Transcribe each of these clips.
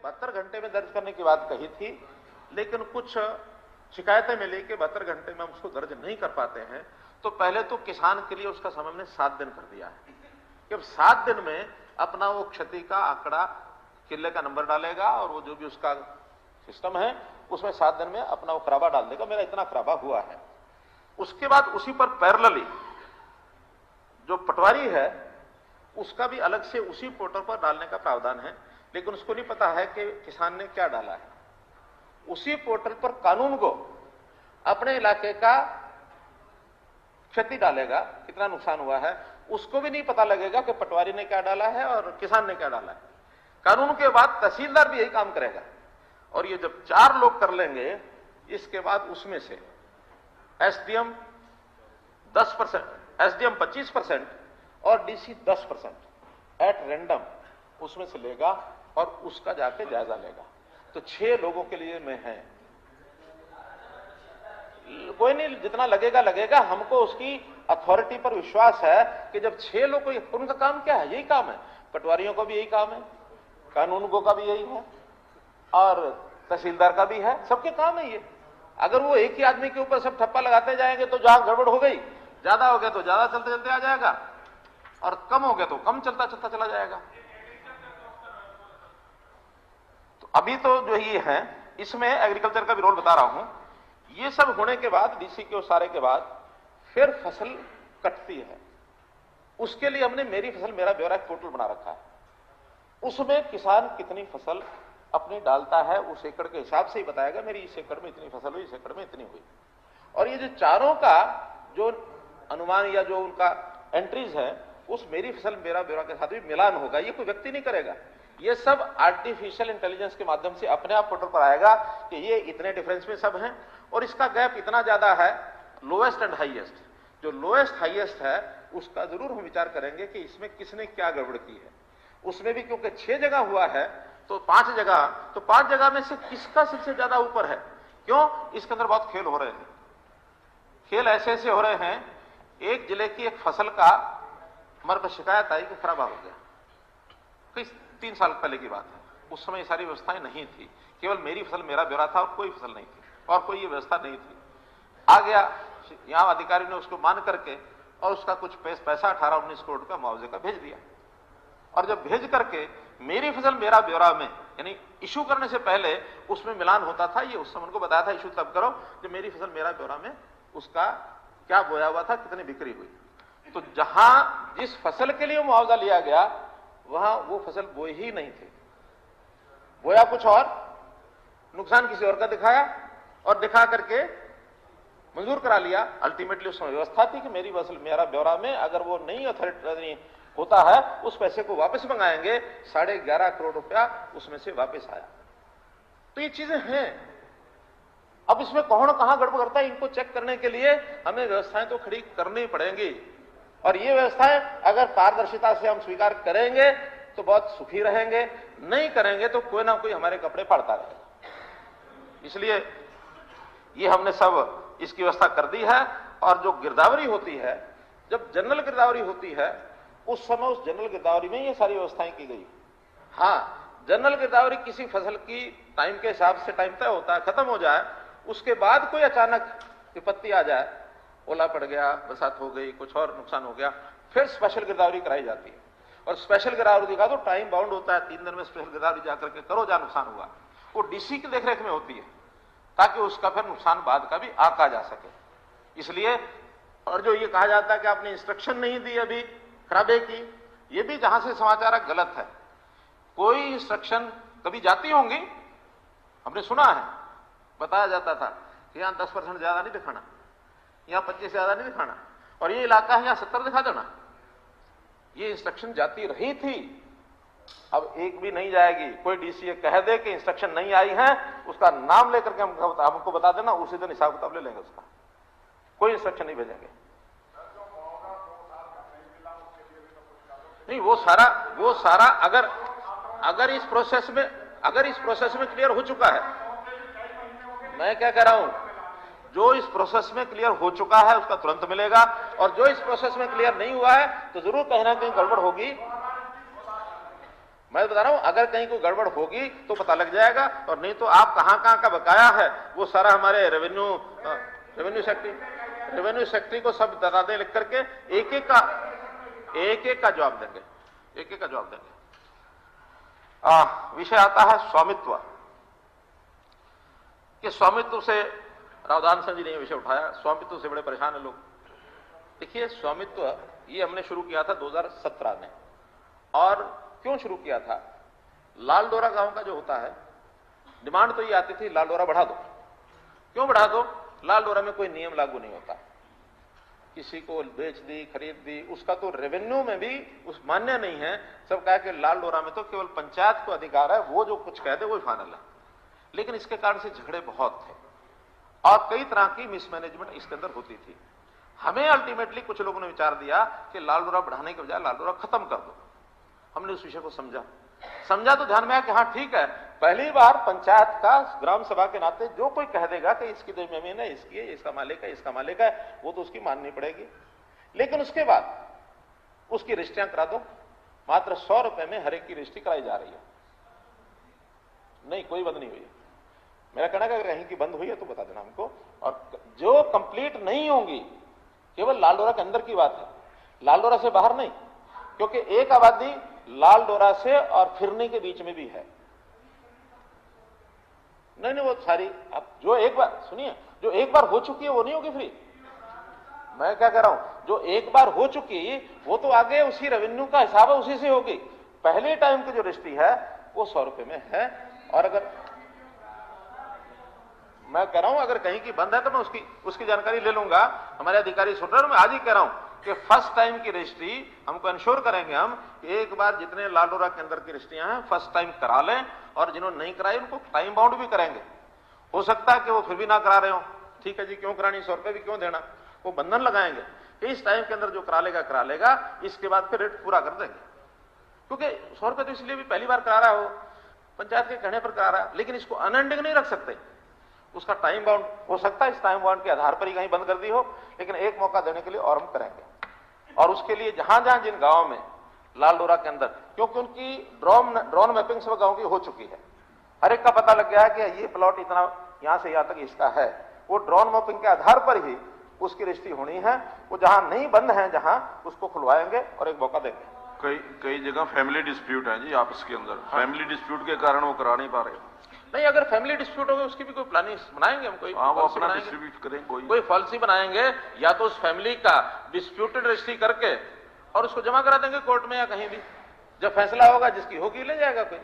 72 घंटे में दर्ज करने की बात कही थी, लेकिन कुछ शिकायतें मिली कि 72 घंटे में हम उसको दर्ज नहीं कर पाते हैं। तो पहले तो किसान के लिए उसका समय हमने 7 दिन कर दिया है कि अब 7 दिन में अपना वो क्षति का आंकड़ा, किले का नंबर डालेगा और वो जो भी उसका सिस्टम है उसमें 7 दिन में अपना वो खराबा डाल देगा, मेरा इतना खराबा हुआ है। उसके बाद उसी पर पैरेलली जो पटवारी है उसका भी अलग से उसी पोर्टल पर डालने का प्रावधान है, लेकिन उसको नहीं पता है कि किसान ने क्या डाला है। उसी पोर्टल पर कानून को अपने इलाके का क्षति डालेगा, कितना नुकसान हुआ है, उसको भी नहीं पता लगेगा कि पटवारी ने क्या डाला है और किसान ने क्या डाला है। कानून के बाद तहसीलदार भी यही काम करेगा, और ये जब 4 लोग कर लेंगे, इसके बाद उसमें से एसडीएम 10%, एसडीएम 25% और डीसी 10% एट रैंडम उसमें से लेगा और उसका जाके जायजा लेगा। तो 6 लोगों के लिए में है, कोई नहीं, जितना लगेगा लगेगा। हमको उसकी अथॉरिटी पर विश्वास है कि जब 6 लोग को, उनका काम क्या है, यही काम है। पटवारियों का भी यही काम है, कानूनगो का भी यही है और तहसीलदार का भी है, सबके काम है ये। अगर वो एक ही आदमी के ऊपर सब ठप्पा लगाते जाएंगे तो जहां गड़बड़ हो गई, ज्यादा हो गया तो ज्यादा चलते चलते आ जाएगा और कम हो गया तो कम चलता चलता चला जाएगा। तो अभी तो जो ये है इसमें एग्रीकल्चर का भी रोल बता रहा हूं। ये सब होने के बाद, डीसी के उसारे के बाद फिर फसल कटती है। उसके लिए हमने मेरी फसल मेरा ब्यौरा एक पोर्टल बना रखा है। उसमें किसान कितनी फसल अपनी डालता है उस एकड़ के हिसाब से ही बताएगा, मेरी इस एकड़ में इतनी फसल हुई, इस एकड़ में इतनी हुई। और ये जो चारों का जो अनुमान या जो उनका एंट्रीज है, उस मेरी फसल मेरा ब्यौरा के साथ भी मिलान होगा। ये कोई व्यक्ति नहीं करेगा, ये सब आर्टिफिशियल इंटेलिजेंस के माध्यम से अपने आप पोर्टल पर आएगा कि ये इतने डिफरेंस में सब हैं और इसका गैप इतना ज्यादा है, लोएस्ट एंड हाईएस्ट। जो लोएस्ट हाईएस्ट है उसका जरूर हम विचार करेंगे कि इसमें किसने क्या गड़बड़ की है। उसमें भी क्योंकि 6 जगह हुआ है तो 5 जगह, तो 5 जगह में से किसका सबसे ज्यादा ऊपर है, क्यों, इसके अंदर बहुत खेल हो रहे हैं। खेल ऐसे ऐसे हो रहे हैं, एक जिले की एक फसल का हमारे पास शिकायत आई कि खराबा हो गया, कई 3 साल पहले की बात है। उस समय ये सारी व्यवस्थाएं नहीं थी, केवल मेरी फसल मेरा ब्यौरा था और कोई फसल नहीं थी और कोई ये व्यवस्था नहीं थी। आ गया यहां अधिकारी ने उसको मान करके और उसका कुछ पैसा 18-19 करोड़ का मुआवजे का भेज दिया। और जब भेज करके मेरी फसल मेरा ब्यौरा में, यानी इशू करने से पहले उसमें मिलान होता था, ये उस समय उनको बताया था इशू तब करो जब मेरी फसल मेरा ब्यौरा में उसका क्या बोया हुआ था, कितनी बिक्री हुई। तो जहां जिस फसल के लिए मुआवजा लिया गया वहां वो फसल बोई ही नहीं थी, बोया कुछ और, नुकसान किसी और का दिखाया और दिखा करके मंजूर करा लिया। अल्टीमेटली उसमें व्यवस्था थी कि मेरी फसल मेरा ब्यौरा में अगर वो नहीं अथॉरिटी होता है उस पैसे को वापस मंगाएंगे, 11.5 करोड़ रुपया उसमें से वापस आया। तो ये चीजें हैं। अब इसमें कौन कहां गड़बड़ करता है, इनको चेक करने के लिए हमें व्यवस्थाएं तो खड़ी करनी पड़ेंगी। और ये व्यवस्थाएं अगर पारदर्शिता से हम स्वीकार करेंगे तो बहुत सुखी रहेंगे, नहीं करेंगे तो कोई ना कोई हमारे कपड़े फाड़ता रहेगा। इसलिए ये हमने सब इसकी व्यवस्था कर दी है। और जो गिरदावरी होती है, जब जनरल गिरदावरी होती है उस समय उस जनरल गिरदावरी में ये सारी व्यवस्थाएं की गई। हाँ, जनरल गिरदावरी किसी फसल की टाइम के हिसाब से टाइम तय होता है, खत्म हो जाए, उसके बाद कोई अचानक विपत्ति आ जाए, ओला पड़ गया, बरसात हो गई, कुछ और नुकसान हो गया, फिर स्पेशल गिरदावरी कराई जाती है। और स्पेशल गिरदावरी का तो टाइम बाउंड होता है, 3 दिन में स्पेशल गिरदावरी जाकर के करो जहां नुकसान हुआ। वो डीसी की देखरेख में होती है ताकि उसका फिर नुकसान बाद का भी आंका जा सके। इसलिए और जो ये कहा जाता है कि आपने इंस्ट्रक्शन नहीं दी अभी खराबे की, ये भी जहां से समाचार गलत है। कोई इंस्ट्रक्शन कभी जाती होंगी, हमने सुना है, बताया जाता था कि यहां 10% ज्यादा नहीं दिखाना, यहां 25 ज्यादा नहीं दिखाना, और ये इलाका है यहां 70 दिखा देना। ये इंस्ट्रक्शन जाती रही थी, अब एक भी नहीं जाएगी। कोई डीसी कह दे कि इंस्ट्रक्शन नहीं आई है, उसका नाम लेकर के हमको बता देना, उसी दिन हिसाब किताब ले लेंगे उसका, कोई इंस्ट्रक्शन नहीं भेजेंगे। नहीं, वो सारा अगर इस प्रोसेस में क्लियर हो चुका है, मैं क्या कह रहा हूं, जो इस प्रोसेस में क्लियर हो चुका है उसका तुरंत मिलेगा, और जो इस प्रोसेस में क्लियर नहीं हुआ है तो जरूर कहीं ना कहीं गड़बड़ होगी। मैं बता रहा हूं, अगर कहीं कोई गड़बड़ होगी तो पता लग जाएगा, और नहीं तो आप कहां का बकाया है वो सारा हमारे रेवेन्यू सेक्रेटरी को सब बता दें लिख करके, एक एक का जवाब देंगे, एक एक का जवाब देंगे। विषय आता है स्वामित्व, कि स्वामित्व से रावदान सिंह जी ने यह विषय उठाया, स्वामित्व से बड़े परेशान है लोग। देखिए, स्वामित्व ये हमने शुरू किया था 2017 में, और क्यों शुरू किया था? लाल डोरा गांव का जो होता है, डिमांड तो ये आती थी लाल डोरा बढ़ा दो। क्यों बढ़ा दो? लाल डोरा में कोई नियम लागू नहीं होता, किसी को बेच दी, खरीद दी, उसका तो रेवेन्यू में भी उस मान्य नहीं है। सब कहा कि लाल डोरा में तो केवल पंचायत को अधिकार है, वो जो कुछ कह दे वो फाइनल है। लेकिन इसके कारण से झगड़े बहुत थे और कई तरह की मिसमैनेजमेंट इसके अंदर होती थी। हमें अल्टीमेटली कुछ लोगों ने विचार दिया कि लाल डोरा बढ़ाने के बजाय लाल डोरा खत्म कर दो। हमने उस विषय को समझा तो ध्यान में आया कि हाँ ठीक है, पहली बार पंचायत का ग्राम सभा के नाते जो कोई कह देगा कि इसकी तो जमीन है, इसकी है, इसका मालिक है, इसका मालिक है, वो तो उसकी माननी पड़ेगी। लेकिन उसके बाद उसकी रजिस्ट्रियां करा दो, मात्र 100 रुपए में हर एक की रजिस्ट्री कराई जा रही है। नहीं, कोई बंद नहीं हुई। मेरा कहना है कि कहीं की बंद हुई है तो बता देना हमको। और जो कंप्लीट नहीं होंगी, केवल लाल डोरा के अंदर की बात है, लाल डोरा से बाहर नहीं, क्योंकि एक आबादी लाल डोरा से और फिरनी के बीच में भी है। नहीं, वो सारी, अब जो एक बार सुनिए, जो एक बार हो चुकी है वो नहीं होगी फ्री। मैं क्या कह रहा हूं, जो एक बार हो चुकी वो तो आगे उसी रेवेन्यू का हिसाब है, उसी से होगी। पहले टाइम की जो रजिस्ट्री है वो 100 रुपए में है। और अगर मैं कह रहा हूं अगर कहीं की बंद है तो मैं उसकी जानकारी ले लूंगा। हमारे अधिकारी सुन रहे हैं, मैं आज ही कह रहा हूं कि फर्स्ट टाइम की रजिस्ट्री हमको इंश्योर करेंगे हम कि एक बार जितने लाल डोरा के अंदर की रजिस्ट्रियां हैं फर्स्ट टाइम करा लें, और जिन्होंने नहीं कराई उनको टाइम बाउंड भी करेंगे। हो सकता है कि वो फिर भी ना करा रहे हो, ठीक है जी, क्यों करानी, 100 रुपए भी क्यों देना, वो बंधन लगाएंगे कि इस टाइम के अंदर जो करा लेगा, इसके बाद फिर रेट पूरा कर देंगे। क्योंकि 100 रुपए तो इसलिए भी पहली बार करा रहा हो, पंचायत के कहने पर करा रहा है, लेकिन इसको अनएंडिंग नहीं रख सकते। उसका टाइम बाउंड हो सकता है, इस टाइम बाउंड के आधार पर ही कहीं बंद कर दी हो, लेकिन एक मौका देने के लिए और हम करेंगे। और उसके लिए जहां जहां जिन गांवों में लाल डोरा के अंदर, क्योंकि उनकी ड्रोन मैपिंग सब गांव की हो चुकी है, हर एक का पता लग गया है कि ये प्लॉट इतना यहां से यहां तक इसका है, वो ड्रोन मैपिंग के आधार पर ही उसकी रजिस्ट्री होनी है। वो जहां नहीं बंद है, जहां उसको खुलवाएंगे और एक मौका देंगे। कई जगह फैमिली डिस्प्यूट है जी आपस के अंदर। हाँ। फैमिली डिस्प्यूट के कारण वो करा नहीं पा रहे। नहीं, अगर फैमिली डिस्प्यूट होगा उसकी भी कोई प्लानिंग बनाएंगे हम, कोई वो अपना डिस्ट्रीब्यूट करें, कोई पॉलिसी बनाएंगे, या तो उस फैमिली का डिस्प्यूटेड रजिस्ट्री करके और उसको जमा करा देंगे कोर्ट में या कहीं भी। जब फैसला होगा जिसकी होगी ले जाएगा कोई।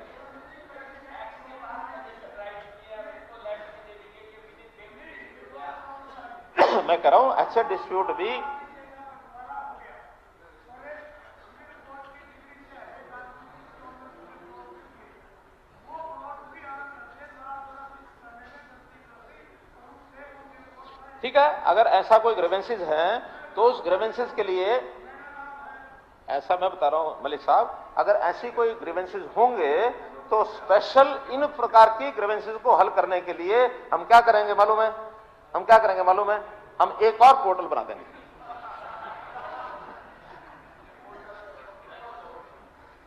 मैं कह रहा हूं ऐसे डिस्प्यूट भी ठीक है। अगर ऐसा कोई ग्रीवेंसेस है तो उस ग्रीवेंसेस के लिए, ऐसा मैं बता रहा हूं मलिक साहब, अगर ऐसी कोई ग्रीवेंसेस होंगे तो स्पेशल इन प्रकार की ग्रीवेंसेस को हल करने के लिए हम क्या करेंगे मालूम है? हम एक और पोर्टल बना देंगे।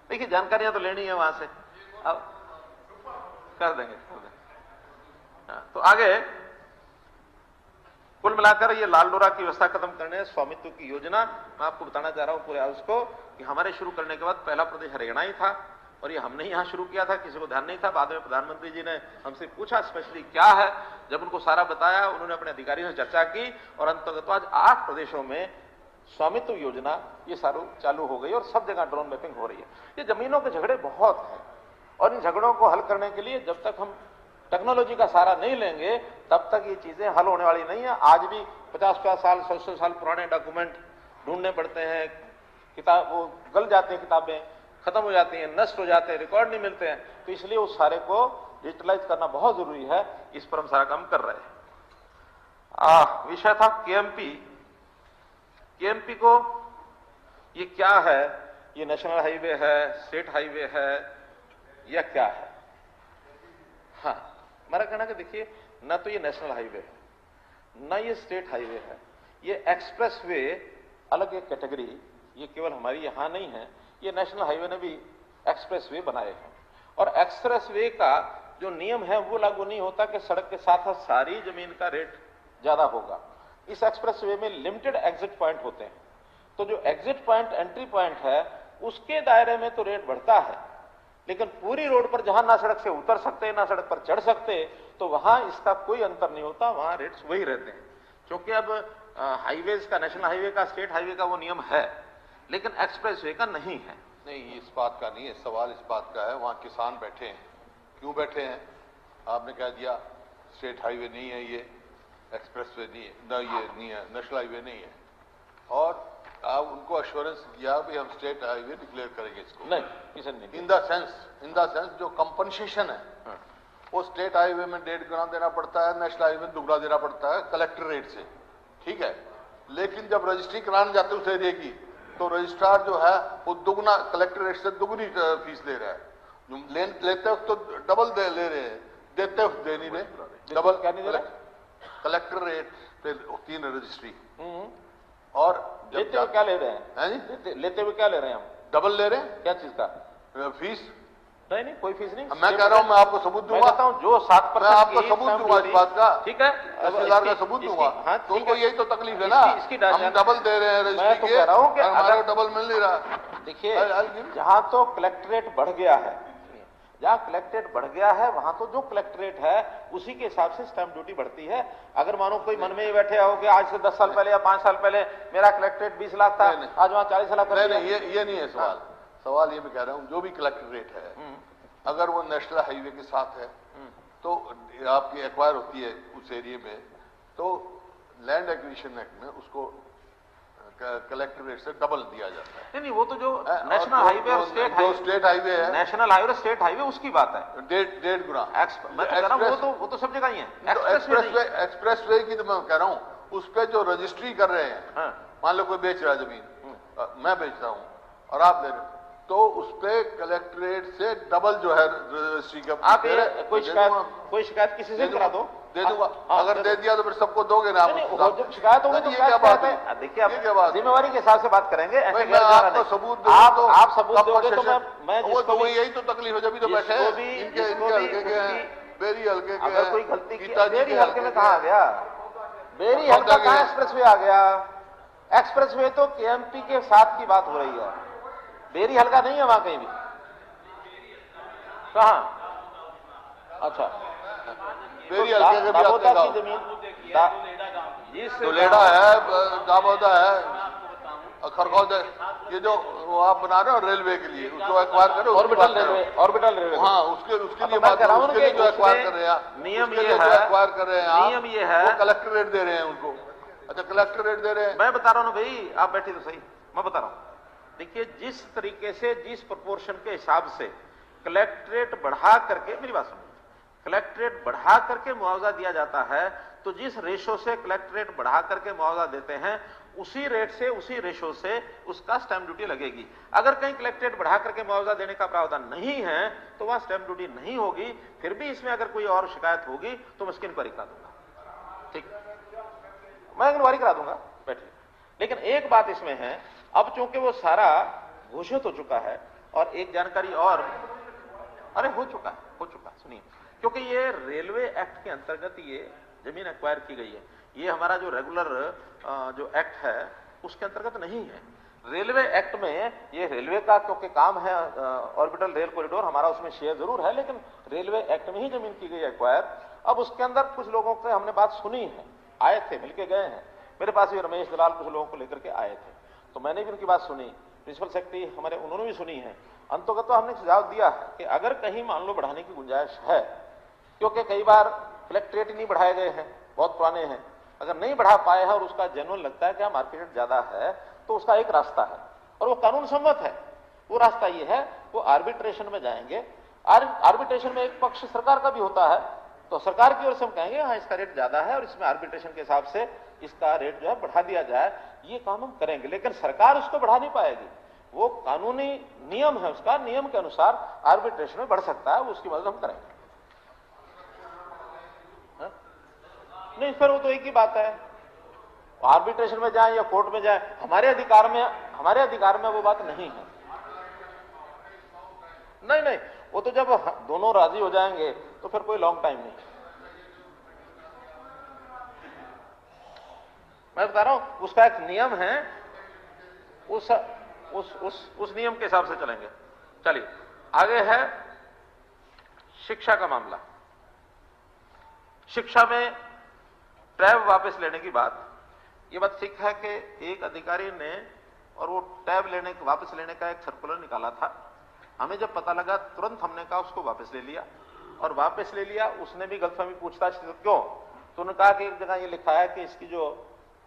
देखिए, जानकारियां तो लेनी है वहां से, अब कर देंगे। तो आगे कुल मिलाकर ये लाल डोरा की व्यवस्था खत्म करने, स्वामित्व की योजना मैं आपको बताना चाह रहा हूं पूरे हाउस को कि हमारे शुरू करने के बाद पहला प्रदेश हरियाणा ही था, और ये हमने यहां शुरू किया था, किसी को ध्यान नहीं था। बाद में प्रधानमंत्री जी ने हमसे पूछा स्पेशली क्या है, जब उनको सारा बताया, उन्होंने अपने अधिकारियों से चर्चा की और अंततः आज 8 प्रदेशों में स्वामित्व योजना ये सारू चालू हो गई और सब जगह ड्रोन मैपिंग हो रही है। ये जमीनों के झगड़े बहुत हैं और इन झगड़ों को हल करने के लिए जब तक हम टेक्नोलॉजी का सहारा नहीं लेंगे तब तक ये चीजें हल होने वाली नहीं है। आज भी 50-50 साल 100 साल पुराने डॉक्यूमेंट ढूंढने पड़ते हैं, किताब वो गल जाते हैं, किताबें खत्म हो जाती हैं, नष्ट हो जाते हैं, रिकॉर्ड नहीं मिलते हैं। तो इसलिए उस सारे को डिजिटलाइज करना बहुत जरूरी है, इस पर हम सारा काम कर रहे हैं। विषय था केएमपी को, ये क्या है? ये नेशनल हाईवे है, स्टेट हाईवे है या क्या है? हाँ, मेरा कहना कि देखिए, ना तो ये नेशनल हाईवे है ना ये स्टेट हाईवे है, ये एक्सप्रेस वे अलग एक कैटेगरी, ये केवल हमारी यहां नहीं है, ये नेशनल हाईवे ने भी एक्सप्रेसवे बनाए हैं। और एक्सप्रेसवे का जो नियम है वो लागू नहीं होता कि सड़क के साथ साथ सारी जमीन का रेट ज्यादा होगा। इस एक्सप्रेसवे में लिमिटेड एग्जिट पॉइंट होते हैं, तो जो एग्जिट पॉइंट एंट्री पॉइंट है उसके दायरे में तो रेट बढ़ता है, लेकिन पूरी रोड पर जहां ना सड़क से उतर सकते ना सड़क पर चढ़ सकते तो वहां इसका कोई अंतर नहीं होता, वहां रेट्स वही रहते हैं। क्योंकि अब हाईवेज का, नेशनल हाईवे का, स्टेट हाईवे का वो नियम है, लेकिन एक्सप्रेसवे का नहीं है। नहीं, इस बात का नहीं है, सवाल इस बात का है वहां किसान बैठे हैं, क्यों बैठे हैं? आपने कह दिया स्टेट हाईवे नहीं है, ये एक्सप्रेसवे नहीं है, ना ये नहीं है, नेशनल हाईवे नहीं है, और आप उनको अश्योरेंस दिया भी हम स्टेट हाईवे डिक्लेयर करेंगे इसको। नहीं, किसी ने इन द सेंस जो कंपनसेशन है वो स्टेट हाईवे में 1.5 गुना देना पड़ता है, नेशनल हाईवे में 2 गुना देना पड़ता है कलेक्टर रेट से, ठीक है। लेकिन जब रजिस्ट्री कराने जाते उस एरिया की तो रजिस्ट्रार जो है वो 2 गुना कलेक्टर रेट से 2 गुनी फीस ले रहा है। लेते वक्त तो डबल ले रहे हैं, देते वक्त दे नहीं रहे। डबल क्या नहीं दे रहे? कलेक्टर रेट पे होती है रजिस्ट्री, और लेते हुए क्या ले रहे हैं? लेते हुए क्या ले रहे हैं हम? डबल ले रहे हैं। क्या चीज का फीस? नहीं, कोई फीस नहीं। मैं कह रहा हूं, मैं आपको सबूत दूंगा। मैं कहता हूं जो 7% मैं आपको सबूत दूंगा इस बात का, ठीक है, तहसीलदार का सबूत दूंगा। हाँ, तो उनको यही तो तकलीफ है ना, हम डबल दे रहे हैं मैं रजिस्ट्री तो के, कह रहा हूं कि हमारे को डबल मिल नहीं रहा। देखिए, जहां तो कलेक्ट्रेट बढ़ गया है, जहां कलेक्ट्रेट बढ़ गया है वहां तो जो कलेक्ट्रेट है उसी के हिसाब से स्टैंप ड्यूटी बढ़ती है। अगर मानो कोई मन में ही बैठे हो कि आज से 10 साल पहले या 5 साल पहले मेरा कलेक्ट्रेट 20 लाख था, आज वहां 40 लाख। नहीं, ये नहीं है सवाल। सवाल ये मैं कह रहा हूँ, जो भी कलेक्ट्रेट है अगर वो नेशनल हाईवे के साथ है तो आपकी एक्वायर होती है उस एरिया में, तो लैंड एक्विजिशन एक्ट में उसको कलेक्टरेट से डबल दिया जाता है। नहीं, वो तो जो नेशनल हाईवे और स्टेट हाईवे है, नेशनल हाईवे और स्टेट हाईवे उसकी बात है। 1.5 गुना। मैं तो कह रहा हूं वो तो सब जगह ही है। एक्सप्रेसवे की तो मैं कह रहा हूँ, उस पे जो रजिस्ट्री कर रहे हैं, मान लो कोई बेच रहा है जमीन, मैं बेच रहा हूँ और आप ले रहे हो, तो उस पे कलेक्ट्रेट से डबल जो है रजिस्ट्री का। आप कोई शिकायत किसी से करा दो, दे दूंगा। अगर दे दिया तो फिर सबको दोगे ना आप? जब शिकायत होगी तो क्या बात है? देखिए, आप जिम्मेवारी के हिसाब से बात करेंगे। आपको सबूत आप सबूत दोगे तो मैं जिसको यही तो तकलीफ है, जब भी तो बैठे इनके हल्के के हैं, बेरी हल्के के। अगर कोई गलती की, बेरी हल्के में कहा आ गया? बेरी हल्का कहाँ एक्सप्रेसवे आ गया? एक्सप्रेसवे तो केएमपी के साथ की बात हो रही है, बेरी हल्का नहीं है वहां कहीं भी। कहां? अच्छा, बेरी हल्के के भी दामोदा की जमीन, दुलेड़ा है, दामोदा है, खरगोदा, ये जो आप बना रहे हो रेलवे के लिए, उसको एक्वायर करो, ऑर्बिटल रेलवे, हाँ, उसके लिए बात करो, उसके लिए जो एक्वायर कर रहे हैं, नियम ये है, एक्वायर कर रहे हैं, नियम ये है, वो कलेक्टर रेट दे रहे हैं उनको। अच्छा, कलेक्टर रेट दे रहे हैं। मैं बता रहा हूं भाई, आप बैठे तो सही, मैं बता रहा हूं। देखिए, जिस तरीके से, जिस प्रोपोर्शन के हिसाब से कलेक्ट्रेट बढ़ा करके, मेरी बात सुनिए, कलेक्ट्रेट बढ़ा करके मुआवजा दिया जाता है, तो जिस रेशो से कलेक्ट्रेट बढ़ा करके मुआवजा देते हैं उसी रेट से, उसी रेशो से उसका स्टैंप ड्यूटी लगेगी। अगर कहीं कलेक्ट्रेट बढ़ा करके मुआवजा देने का प्रावधान नहीं है तो वहां स्टैंप ड्यूटी नहीं होगी। फिर भी इसमें अगर कोई और शिकायत होगी तो मैं उसकी इंक्वायरी करा दूंगा। ठीक, मैं इंक्वायरी करा दूंगा, बैठिए। लेकिन एक बात इसमें है, अब चूंकि वो सारा घोषित हो चुका है, और एक जानकारी और, अरे हो चुका, सुनिए, क्योंकि ये रेलवे एक्ट के अंतर्गत ये जमीन एक्वायर की गई है, ये हमारा जो रेगुलर जो एक्ट है उसके अंतर्गत नहीं है। रेलवे एक्ट में ये रेलवे का क्योंकि काम है, ऑर्बिटल रेल कॉरिडोर, हमारा उसमें शेयर जरूर है, लेकिन रेलवे एक्ट में ही जमीन की गई एक्वायर। अब उसके अंदर कुछ लोगों से हमने बात सुनी है, आए थे, मिलके गए हैं, मेरे पास भी रमेश दलाल कुछ लोगों को लेकर के आए थे, तो मैंने भी उनकी बात सुनी, प्रिंसिपल सेक्रेटरी हमारे, उन्होंने भी सुनी है। अंततः तो हमने सुझाव दिया है कि अगर कहीं मान लो बढ़ाने की गुंजाइश है, क्योंकि कई बार कलेक्ट्रेट ही नहीं बढ़ाए गए हैं, बहुत पुराने हैं, अगर नहीं बढ़ा पाए हैं और उसका जेन्युइन लगता है कि हाँ मार्केट रेट ज्यादा है, तो उसका एक रास्ता है और वो कानून सम्मत है। वो रास्ता ये है, वो आर्बिट्रेशन में जाएंगे। आर्बिट्रेशन में एक पक्ष सरकार का भी होता है, तो सरकार की ओर से हम कहेंगे हाँ इसका रेट ज्यादा है और इसमें आर्बिट्रेशन के हिसाब से इसका रेट जो है बढ़ा दिया जाए, ये काम हम करेंगे। लेकिन सरकार उसको बढ़ा नहीं पाएगी, वो कानूनी नियम है, उसका नियम के अनुसार आर्बिट्रेशन में बढ़ सकता है, वो उसकी मदद हम करेंगे। नहीं, फिर वो तो एक ही बात है, आर्बिट्रेशन में जाए या कोर्ट में जाए, हमारे अधिकार में वो बात नहीं है। नहीं नहीं, वो तो जब दोनों राजी हो जाएंगे तो फिर कोई लॉन्ग टाइम नहीं। मैं बता रहा हूं, उसका एक नियम है, उस नियम के हिसाब से चलेंगे। चलिए आगे है शिक्षा का मामला। शिक्षा में टैब वापस लेने की बात, ये बात ठीक है कि एक अधिकारी ने और वो टैब वापस लेने का एक सर्कुलर निकाला था। हमें जब पता लगा तुरंत हमने कहा उसको वापस ले लिया, और वापस ले लिया। उसने भी गलतफहमी पूछताछ की, तो क्यों? तो उन्होंने कहा कि एक जगह ये लिखा है कि इसकी जो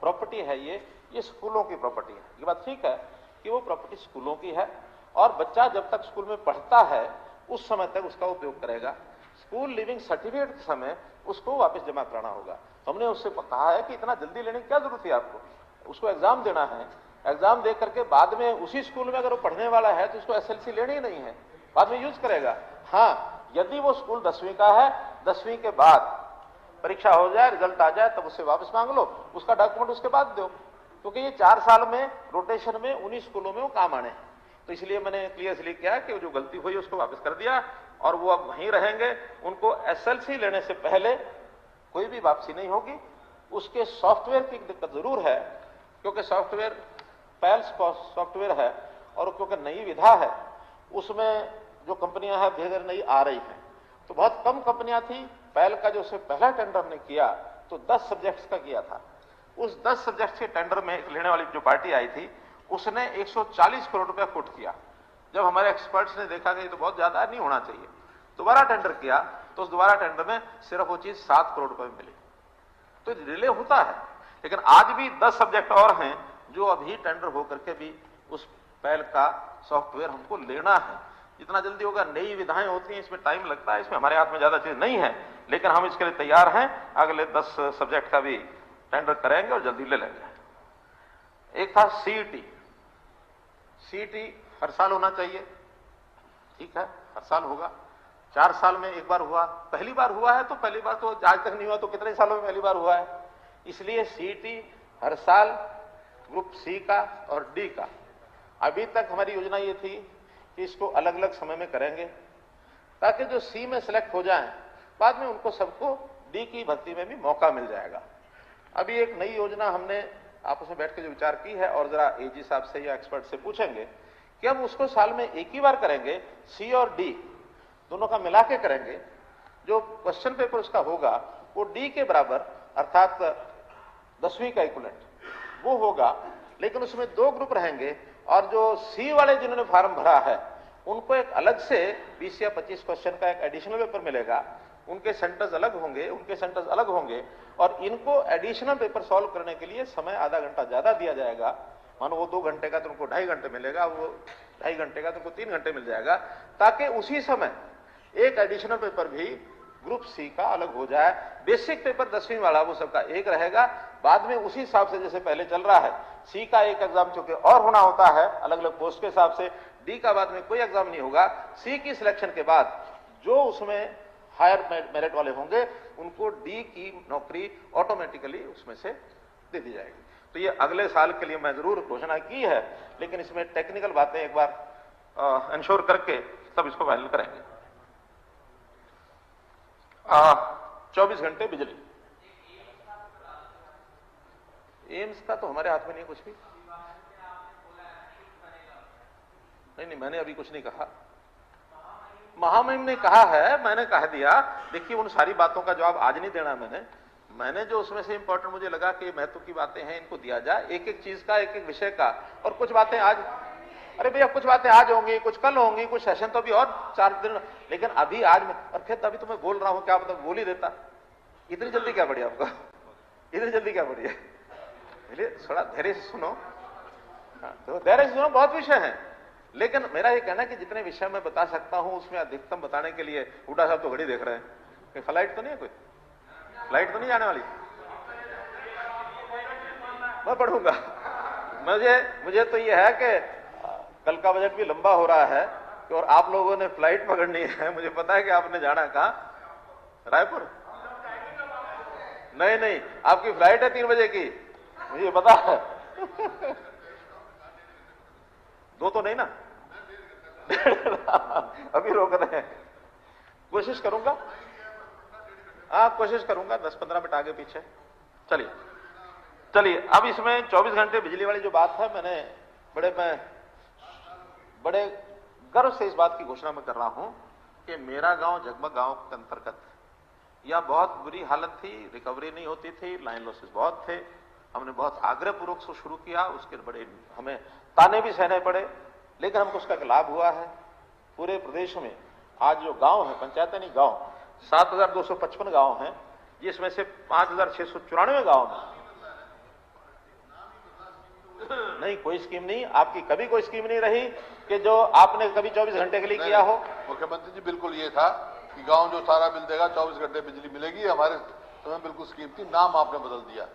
प्रॉपर्टी है ये स्कूलों की प्रॉपर्टी है। ये बात ठीक है कि वो प्रॉपर्टी स्कूलों की है, और बच्चा जब तक स्कूल में पढ़ता है उस समय तक उसका उपयोग करेगा। स्कूल लिविंग सर्टिफिकेट के समय उसको वापस जमा कराना होगा। तो हमने उससे कहा है कि इतना जल्दी लेने की क्या जरूरत है आपको, उसको एग्जाम देना है। एग्जाम दे करके बाद में उसी स्कूल में अगर वो पढ़ने वाला है तो उसको एसएलसी लेनी ही नहीं है, बाद में यूज करेगा। हाँ, यदि वो स्कूल 10वीं का है, 10वीं के बाद परीक्षा हो जाए, रिजल्ट आ जाए, तब उससे वापस मांग लो, उसका डॉक्यूमेंट उसके बाद दो, क्योंकि ये 4 साल में रोटेशन में उन्हीं स्कूलों में वो काम आने हैं। तो इसलिए मैंने क्लियरली किया कि जो गलती हुई उसको वापस कर दिया, और वो अब वहीं रहेंगे। उनको एसएलसी लेने से पहले कोई भी वापसी नहीं होगी। उसके सॉफ्टवेयर की दिक्कत जरूर है, क्योंकि सॉफ्टवेयर पैल्स सॉफ्टवेयर है, और क्योंकि नई विधा है, उसमें जो कंपनियां हैं धीरे-धीरे नई आ रही हैं, तो बहुत कम कंपनियां थी। पैल का जो उससे पहला टेंडर हमने किया तो 10 सब्जेक्ट्स का किया था। उस 10 सब्जेक्ट्स के टेंडर में एक लेने वाली जो पार्टी आई थी, उसने 140 करोड़ रुपया कोट किया। जब हमारे एक्सपर्ट्स ने देखा कि ये तो बहुत ज्यादा नहीं होना चाहिए, दोबारा टेंडर किया, तो उस दोबारा टेंडर में सिर्फ वो चीज 7 करोड़ रुपए में मिली। तो डिले होता है, लेकिन आज भी 10 सब्जेक्ट और हैं जो अभी टेंडर होकर के भी उस पैल का सॉफ्टवेयर हमको लेना है। जितना जल्दी होगा, नई विधाएं होती हैं, इसमें टाइम लगता है, इसमें हमारे हाथ में ज्यादा चीज नहीं है, लेकिन हम इसके लिए तैयार हैं। अगले 10 सब्जेक्ट का भी टेंडर करेंगे और जल्दी ले लेंगे। एक था सीईटी। सीईटी हर साल होना चाहिए, ठीक है, हर साल होगा। 4 साल में एक बार हुआ, पहली बार हुआ है तो पहली बार, तो आज तक नहीं हुआ तो कितने सालों में पहली बार हुआ है। इसलिए सीईटी हर साल ग्रुप सी का और डी का। अभी तक हमारी योजना ये थी कि इसको अलग अलग समय में करेंगे, ताकि जो सी में सिलेक्ट हो जाएं, बाद में उनको सबको डी की भर्ती में भी मौका मिल जाएगा। अभी एक नई योजना हमने आपस में बैठ के जो विचार की है, और जरा एजी साहब से या एक्सपर्ट से पूछेंगे कि हम उसको साल में एक ही बार करेंगे, सी और डी दोनों का मिला के करेंगे। जो क्वेश्चन पेपर उसका होगा वो डी के बराबर, अर्थात 10वीं का इक्विवेलेंट वो होगा, लेकिन उसमें 2 ग्रुप रहेंगे, और जो सी वाले जिन्होंने फॉर्म भरा है उनको एक अलग से 20 या 25 क्वेश्चन का एक एडिशनल पेपर मिलेगा। उनके सेंटर्स अलग होंगे, उनके सेंटर्स अलग होंगे, और इनको एडिशनल पेपर सॉल्व करने के लिए समय आधा घंटा ज्यादा दिया जाएगा। मानो वो 2 घंटे का तो उनको 2.5 घंटे मिलेगा, वो 2.5 घंटे का तो उनको 3 घंटे मिल जाएगा, ताकि उसी समय एक एडिशनल पेपर भी ग्रुप सी का अलग हो जाए। बेसिक पेपर 10वीं वाला वो सबका एक रहेगा, बाद में उसी हिसाब से जैसे पहले चल रहा है, सी का एक एग्जाम चूंकि और होना होता है अलग अलग पोस्ट के हिसाब से, डी का बाद में कोई एग्जाम नहीं होगा। सी की सिलेक्शन के बाद जो उसमें हायर मेरिट वाले होंगे उनको डी की नौकरी ऑटोमेटिकली उसमें से दे दी जाएगी। तो ये अगले साल के लिए मैं जरूर घोषणा की है, लेकिन इसमें टेक्निकल बातें एक बार इंश्योर करके तब इसको फाइनल करेंगे। 24 घंटे बिजली। एम्स का तो हमारे हाथ में नहीं कुछ भी। नहीं, मैंने अभी कुछ नहीं कहा। महामहिम ने कहा है, मैंने कह दिया। देखिए, उन सारी बातों का जवाब आज नहीं देना मैंने जो उसमें से इंपॉर्टेंट मुझे लगा कि महत्व की बातें हैं, इनको दिया जाए, एक एक चीज का, एक एक विषय का। और कुछ बातें आज, अरे भैया कुछ बातें आज होंगी, कुछ कल होंगी, कुछ सेशन तो अभी और 4 दिन, लेकिन अभी आज में, और फिर अभी तो मैं बोल रहा हूं, क्या मतलब बोल ही देता। इतनी जल्दी क्या पड़ी आपको, इतनी जल्दी क्या पड़ी है? थोड़ा धैर्य से सुनो। हाँ, तो धैर्य से सुनो, बहुत विषय है, लेकिन मेरा ये कहना है कि जितने विषय मैं बता सकता हूं उसमें अधिकतम बताने के लिए, हुड्डा साहब तो घड़ी देख रहे हैं कि फ्लाइट तो नहीं है, कोई फ्लाइट तो नहीं जाने वाली। मैं पढ़ूंगा। मुझे तो ये है कि कल का बजट भी लंबा हो रहा है, और आप लोगों ने फ्लाइट पकड़नी है। मुझे पता है कि आपने जाना कहाँ, रायपुर। नहीं, आपकी फ्लाइट है 3 बजे की, मुझे पता है। 2 तो नहीं ना? अभी रोक रहे हैं, कोशिश करूंगा, हाँ कोशिश करूंगा 10-15 मिनट आगे पीछे। चलिए अब इसमें 24 घंटे बिजली वाली जो बात है, मैं बड़े गर्व से इस बात की घोषणा मैं कर रहा हूं कि मेरा गांव जगमग गांव के अंतर्गत या बहुत बुरी हालत थी, रिकवरी नहीं होती थी, लाइन लॉसेस बहुत थे, हमने बहुत आग्रह पूर्वक से शुरू किया, उसके बड़े हमें ताने भी सहने पड़े, लेकिन हमको उसका लाभ हुआ है। पूरे प्रदेश में आज जो गांव है, पंचायत नहीं गांव, 7,255 गांव हैं, जिसमें से 5,694 गांव में नहीं कोई स्कीम नहीं, आपकी कभी कोई स्कीम नहीं रही कि जो आपने कभी 24 घंटे के लिए किया हो। मुख्यमंत्री जी बिल्कुल ये था कि गांव जो सारा बिल देगा 24 घंटे बिजली मिलेगी, हमारे समय बिल्कुल स्कीम थी, नाम आपने बदल दिया,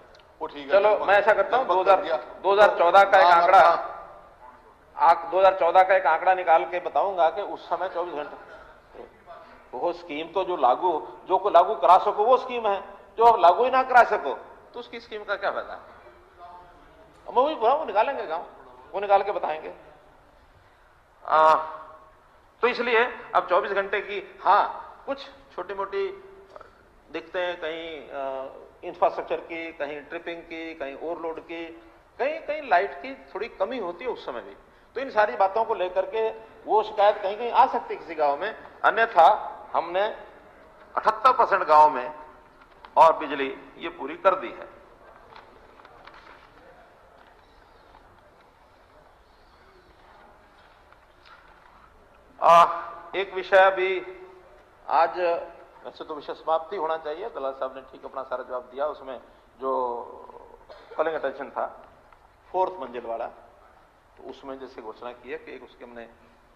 वो ठीक है। चलो मैं ऐसा करता हूं, 2014 का एक आंकड़ा, 2014 का एक आंकड़ा निकाल के बताऊंगा कि उस समय 24 घंटे वो स्कीम तो जो लागू करा सको वो स्कीम है, जो आप लागू ही ना करा सको तो उसकी स्कीम का क्या फायदा है। वो निकालेंगे गांव, वो निकाल के बताएंगे। तो इसलिए अब 24 घंटे की, हाँ कुछ छोटी मोटी दिखते हैं, कहीं इंफ्रास्ट्रक्चर की, कहीं ट्रिपिंग की, कहीं ओवरलोड की, कहीं लाइट की थोड़ी कमी होती है उस समय भी। तो इन सारी बातों को लेकर के वो शिकायत कहीं कहीं आ सकती है किसी गांव में, अन्यथा हमने 78% गांव में और बिजली ये पूरी कर दी है। एक विषय अभी आज, वैसे तो विषय समाप्ति होना चाहिए, दलाल साहब ने ठीक अपना सारा जवाब दिया, उसमें जो कॉलिंग अटेंशन था 4th मंजिल वाला, तो उसमें जैसे घोषणा की है कि एक उसकी हमने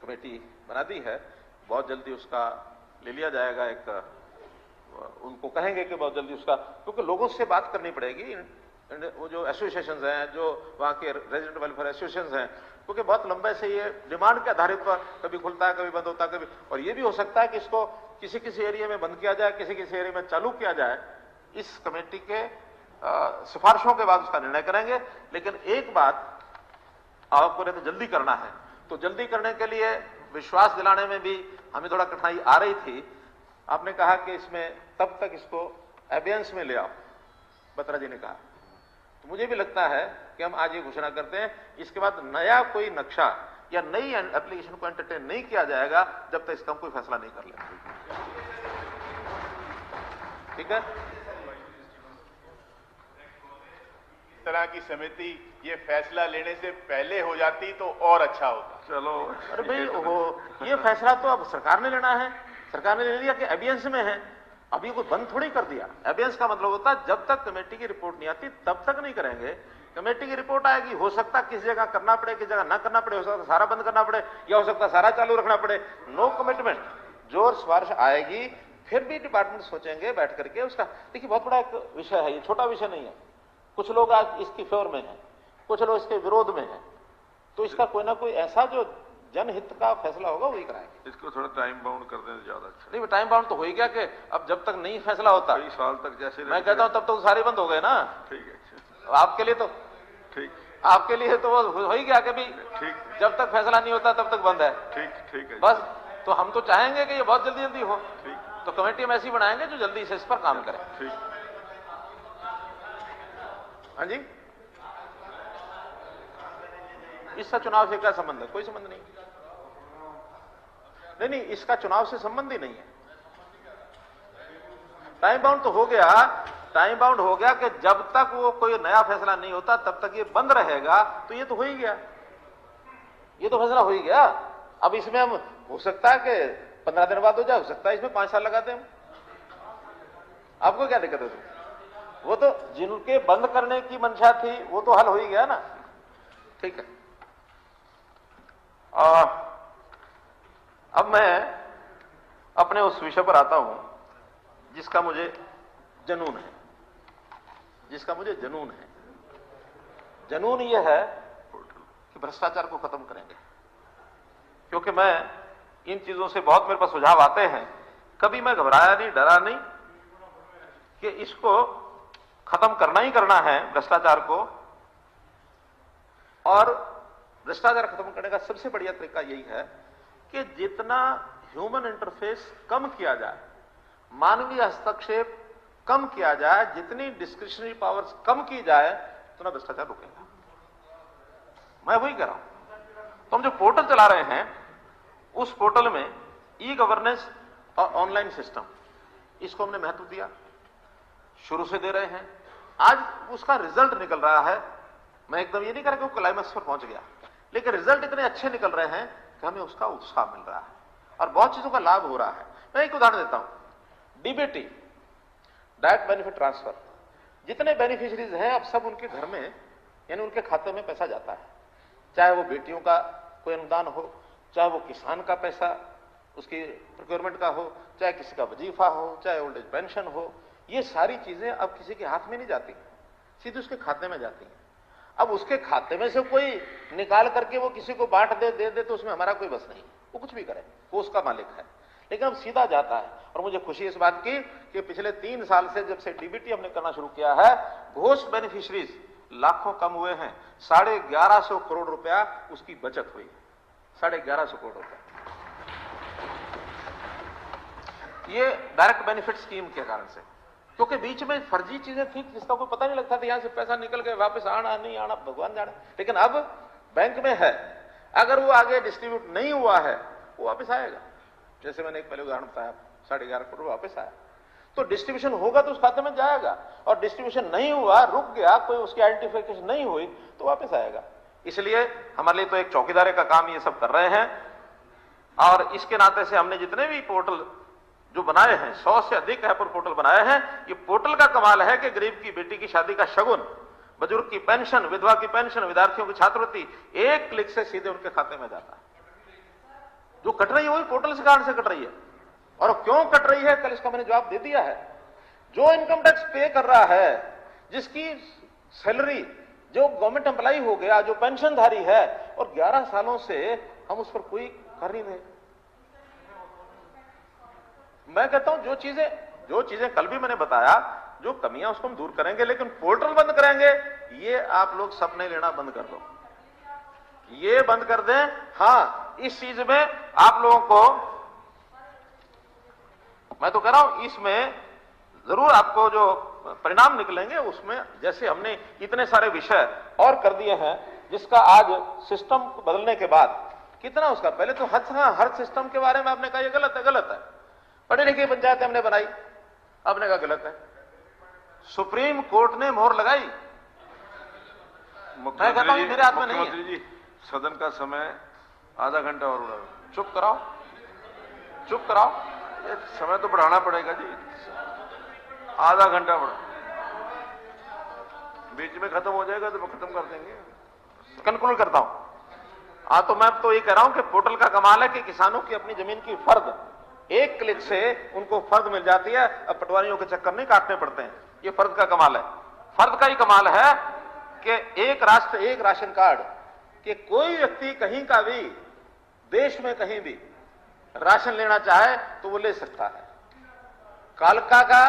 कमेटी बना दी है, बहुत जल्दी उसका ले लिया जाएगा, एक उनको कहेंगे कि बहुत जल्दी उसका, क्योंकि लोगों से बात करनी पड़ेगी, वो जो एसोसिएशंस हैं, जो वहाँ के रेजिडेंट वेलफेयर एसोसिएशंस हैं, क्योंकि बहुत लंबे से ये डिमांड के आधारित पर कभी खुलता है, कभी बंद होता है, कभी, और ये भी हो सकता है कि इसको किसी एरिया में बंद किया जाए, किसी एरिया में चालू किया जाए। इस कमेटी के सिफारिशों के बाद उसका निर्णय करेंगे। लेकिन एक बात आपको तो जल्दी करना है, तो जल्दी करने के लिए विश्वास दिलाने में भी हमें थोड़ा कठिनाई आ रही थी। आपने कहा कि इसमें तब तक इसको एबियंस में ले आओ, बत्रा जी ने कहा, तो मुझे भी लगता है कि हम आज ये घोषणा करते हैं, इसके बाद नया कोई नक्शा या नई एप्लीकेशन को एंटरटेन नहीं किया जाएगा जब तक इसका हम कोई फैसला नहीं कर लेते। ठीक है, इस तरह की समिति ये फैसला लेने से पहले हो जाती तो और अच्छा होता। चलो, अरे भाई ये फैसला तो अब सरकार ने लेना है, सरकार ने ले लिया कि एबियंस में है, अभी कोई बंद थोड़ी कर दिया। एबियंस का मतलब होता है जब तक कमेटी की रिपोर्ट नहीं आती तब तक नहीं करेंगे। कमेटी की रिपोर्ट आएगी, हो सकता है किस जगह करना पड़े, किस जगह ना करना पड़े, हो सकता है सारा बंद करना पड़े, या हो सकता है सारा चालू रखना पड़े। नो कमिटमेंट, जो सिफारिश आएगी फिर भी डिपार्टमेंट सोचेंगे बैठ करके उसका। देखिए बहुत बड़ा एक विषय है, ये छोटा विषय नहीं है। कुछ लोग आज इसकी फेवर में हैं, कुछ लोग इसके विरोध में हैं, तो इसका कोई ना कोई ऐसा जो जनहित का फैसला होगा वही कराएंगे। इसको थोड़ा टाइम बाउंड कर दें तो ज्यादा अच्छा। नहीं, टाइम बाउंड तो हो ही गया कि अब जब तक नहीं फैसला होता, कई साल तक जैसे मैं कहता हूं तब तो सारे बंद हो गए ना। ठीक है, आपके लिए तो ठीक, आपके लिए तो वो हो ही गया कि भी ठीक, जब तक फैसला नहीं होता तब तक बंद है। ठीक है बस, तो हम तो चाहेंगे कि ये बहुत जल्दी जल्दी हो, ठीक, तो कमेटी हम ऐसी बनाएंगे जो जल्दी से इस पर काम करे। ठीक। हाँ जी, इसका चुनाव से क्या संबंध है? कोई संबंध नहीं। नहीं, इसका चुनाव से संबंध ही नहीं है। टाइम बाउंड तो हो गया, टाइम बाउंड हो गया कि जब तक वो कोई नया फैसला नहीं होता तब तक ये बंद रहेगा, तो ये तो हो ही गया, ये तो फैसला हो ही गया। अब इसमें हम हो सकता है कि 15 दिन बाद हो जाए, हो सकता है इसमें 5 साल लगा दें हम। आपको क्या दिक्कत है? वो तो जिनके बंद करने की मंशा थी वो तो हल हो ही गया ना। ठीक है, अब मैं अपने उस विषय पर आता हूं जिसका मुझे जुनून है, जिसका मुझे जुनून है। जुनून यह है कि भ्रष्टाचार को खत्म करेंगे, क्योंकि मैं इन चीजों से बहुत मेरे पास सुझाव आते हैं, कभी मैं घबराया नहीं, डरा नहीं कि इसको खत्म करना ही करना है भ्रष्टाचार को। और भ्रष्टाचार खत्म करने का सबसे बढ़िया तरीका यही है कि जितना ह्यूमन इंटरफेस कम किया जाए, मानवीय हस्तक्षेप कम किया जाए, जितनी डिस्क्रिशनरी पावर्स कम की जाए, उतना भ्रष्टाचार रुकेगा। मैं वही कह रहा हूं। तो हम जो पोर्टल चला रहे हैं, उस पोर्टल में ई गवर्नेंस और ऑनलाइन सिस्टम, इसको हमने महत्व दिया, शुरू से दे रहे हैं। आज उसका रिजल्ट निकल रहा है। मैं एकदम ये नहीं कह रहा कि वो क्लाइमेक्स पर पहुंच गया, लेकिन रिजल्ट इतने अच्छे निकल रहे हैं कि हमें उसका उत्साह मिल रहा है और बहुत चीजों का लाभ हो रहा है। मैं एक उदाहरण देता हूं। डीबीटी, डायरेक्ट बेनिफिट ट्रांसफर, जितने बेनिफिशरीज हैं अब सब उनके घर में, यानी उनके खाते में पैसा जाता है। चाहे वो बेटियों का कोई अनुदान हो, चाहे वो किसान का पैसा उसकी प्रोक्योरमेंट का हो, चाहे किसी का वजीफा हो, चाहे ओल्ड एज पेंशन हो, ये सारी चीजें अब किसी के हाथ में नहीं जाती, सीधे उसके खाते में जाती हैं। अब उसके खाते में से कोई निकाल करके वो किसी को बांट दे तो उसमें हमारा कोई बस नहीं, वो कुछ भी करे, वो उसका मालिक है। लेकिन अब सीधा जाता है। और मुझे खुशी इस बात की कि पिछले 3 साल से जब से डीबीटी हमने करना शुरू किया है, घोस्ट बेनिफिशरीज लाखों कम हुए हैं। 1150 करोड़ रुपया उसकी बचत हुई है, 1150 करोड़ रुपया, ये डायरेक्ट बेनिफिट स्कीम के कारण से। क्योंकि बीच में फर्जी चीजें थी जिसका कोई पता नहीं लगता था, यहां से पैसा निकल गया, वापस आना नहीं आना भगवान जाने। लेकिन अब बैंक में है, अगर वो आगे डिस्ट्रीब्यूट नहीं हुआ है वो वापस आएगा। जैसे मैंने एक पहले उदाहरण बताया, 11.5 करोड़ वापस आया, तो डिस्ट्रीब्यूशन होगा तो उस खाते में जाएगा, और डिस्ट्रीब्यूशन नहीं हुआ, रुक गया, कोई उसकी आइडेंटिफिकेशन नहीं हुई तो वापस आएगा। इसलिए हमारे लिए तो एक चौकीदारे का काम ये सब कर रहे हैं। और इसके नाते से हमने जितने भी पोर्टल जो बनाए हैं, 100 से अधिक ऐप और पोर्टल बनाए हैं। ये पोर्टल का कमाल है कि गरीब की बेटी की शादी का शगुन, बुजुर्ग की पेंशन, विधवा की पेंशन, विद्यार्थियों की छात्रवृत्ति एक क्लिक से सीधे उनके खाते में जाता है। जो कट रही है वही पोर्टल के कारण से कट रही है। और क्यों कट रही है, कल इसका मैंने जवाब दे दिया है। जो इनकम टैक्स पे कर रहा है, जिसकी सैलरी, जो गवर्नमेंट एम्प्लॉय हो गया, जो पेंशनधारी है, और 11 सालों से हम उस पर कोई कर नहीं रहे। मैं कहता हूं जो चीजें कल भी मैंने बताया, जो कमियां उसको हम दूर करेंगे, लेकिन पोर्टल बंद करेंगे, ये आप लोग सपने लेना बंद कर दो, ये बंद कर दें। हां, इस चीज में आप लोगों को मैं तो कह रहा हूं, इसमें जरूर आपको जो परिणाम निकलेंगे, उसमें जैसे हमने इतने सारे विषय और कर दिए हैं, जिसका आज सिस्टम बदलने के बाद कितना उसका, पहले तो हर सिस्टम के बारे में आपने कहा ये गलत है। पढ़े लिखे पंचायत हमने बनाई, आपने कहा गलत है। सुप्रीम कोर्ट ने मोहर लगाई। मैं कहता हूं मेरे हाथ में नहीं है। मुख्यमंत्री जी, सदन का समय आधा घंटा और बढ़ाओ। चुप कराओ, ये समय तो बढ़ाना पड़ेगा जी, आधा घंटा बढ़ा, बीच में खत्म हो जाएगा तो खत्म कर देंगे। कंक्लूड करता हूं। तो मैं तो ये कह रहा हूं कि पोर्टल का कमाल है कि किसानों की अपनी जमीन की फर्द एक क्लिक से उनको फर्द मिल जाती है। अब पटवारियों के चक्कर नहीं काटने पड़ते हैं। ये फर्द का कमाल है। फर्द का ही कमाल है कि एक राष्ट्र एक राशन कार्ड, कि कोई व्यक्ति कहीं का भी देश में कहीं भी राशन लेना चाहे तो वो ले सकता है। कालका का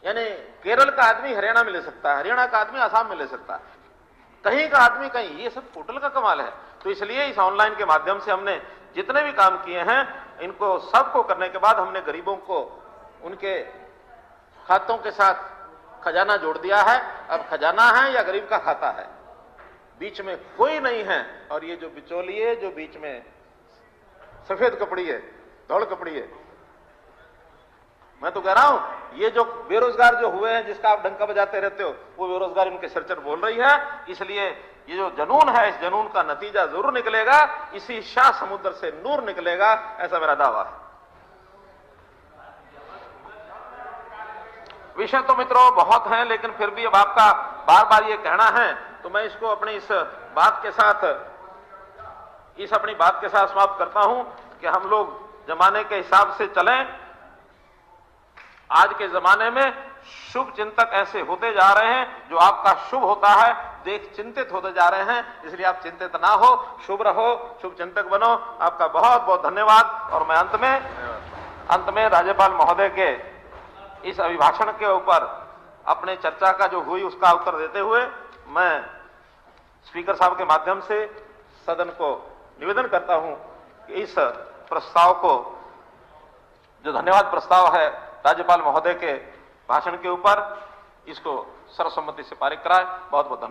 यानी केरल का आदमी हरियाणा में ले सकता है, हरियाणा का आदमी आसाम में ले सकता है, कहीं का आदमी कहीं। ये सब पोर्टल का कमाल है। तो इसलिए इस ऑनलाइन के माध्यम से हमने जितने भी काम किए हैं, इनको सबको करने के बाद हमने गरीबों को उनके खातों के साथ खजाना जोड़ दिया है। अब खजाना है या गरीब का खाता है, बीच में कोई नहीं है। और ये जो बिचौलिए, जो बीच में सफेद कपड़ी है, धौड़ कपड़ी है, मैं तो कह रहा हूं ये जो बेरोजगार जो हुए हैं, जिसका आप डंका बजाते रहते हो, वो बेरोजगार इनके सरचर बोल रही है। इसलिए ये जो जनून है, इस जनून का नतीजा जरूर निकलेगा। इसी शाह समुद्र से नूर निकलेगा, ऐसा मेरा दावा है। विषय तो मित्रों बहुत हैं, लेकिन फिर भी अब आपका बार बार ये कहना है, तो मैं इसको अपनी इस अपनी बात के साथ समाप्त करता हूं कि हम लोग जमाने के हिसाब से चलें। आज के जमाने में शुभ चिंतक ऐसे होते जा रहे हैं, जो आपका शुभ होता है देख चिंतित होते जा रहे हैं। इसलिए आप चिंतित ना हो, शुभ रहो, शुभ चिंतक बनो। आपका बहुत बहुत धन्यवाद। और मैं अंत में राज्यपाल महोदय के इस अभिभाषण के ऊपर अपने चर्चा का जो हुई उसका उत्तर देते हुए मैं स्पीकर साहब के माध्यम से सदन को निवेदन करता हूं कि इस प्रस्ताव को, जो धन्यवाद प्रस्ताव है राज्यपाल महोदय के भाषण के ऊपर, इसको सर्वसम्मति से पारित कराए। बहुत बहुत धन्यवाद।